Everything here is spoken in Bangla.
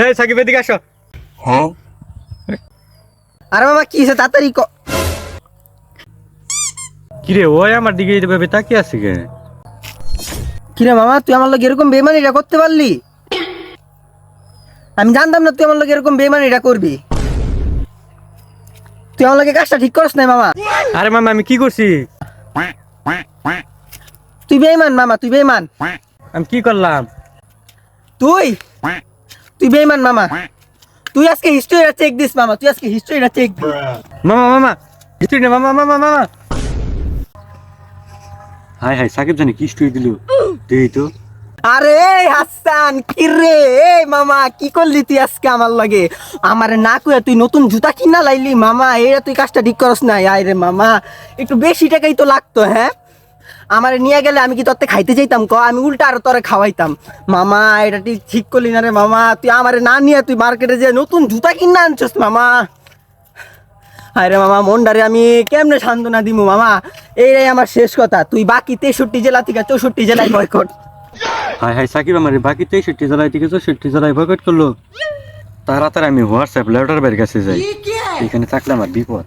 এই সাকিব এদিকে আসো। আরে মামা কি হয়েছে তাড়াতাড়ি কিরে ওই আমার দিকে এইভাবে তাকিয়ে আছে কে? কিরে মামা তুই আমার লোক এরকম বেমানিটা করতে পারলি? আমি জানতাম না তুই আমার লোক এরকম বেমানিটা করবি। তুই আমার লোকে কাজটা ঠিক করছ না মামা। আরে মামা আমি কি করছি? তুই বেইমান মামা, তুই বেইমান। আমি কি করলাম? তুই তুই বেইমান মামা। তুই আজকে হিস্ট্রিটা চেক দিস মামা, তুই আজকে হিস্ট্রিটা চেক দিস। মামা মামা হিস্ট্রি না মামা মামা মামা। হাই হাই সাকিব জানি কি স্টোরি দিল দেই তো। আরে হাসান কি রে? এই মামা কি করলি তুই আজকে আমার লাগে? আমারে না কইয়া তুই নতুন জুতা কিনা লাইলি মামা, এরা তুই কাজটা ঠিক করস না। আয় রে মামা, একটু বেশি টাকাই তো লাগতো। হ্যাঁ আমারে নিয়ে গেলে আমি কি তোরতে খাইতে যাইতাম ক? আমি উল্টা আরো তোরে খাওয়াইতাম। মামা এটা তুই ঠিক করলি না রে মামা। তুই আমারে না নিয়ে তুই মার্কেটে যে নতুন জুতা কিনা আনছস মামা। হায় রে মামা মনটারে আমি কেমনে সান্ত্বনা দিমু মামা? এইটাই আমার শেষ কথা। তুই বাকি 63 জেলা থেকে 64 জেলায় বয়কট। হাই হাই সাকিব আমার বাকি 63 জেলায় থেকে 64 জেলায় বয়কট করলো। তাড়াতাড়ি আমি হোয়াটসঅ্যাপ লেটার বের কাছে যাই, এখানে থাকলে আমার বিপদ।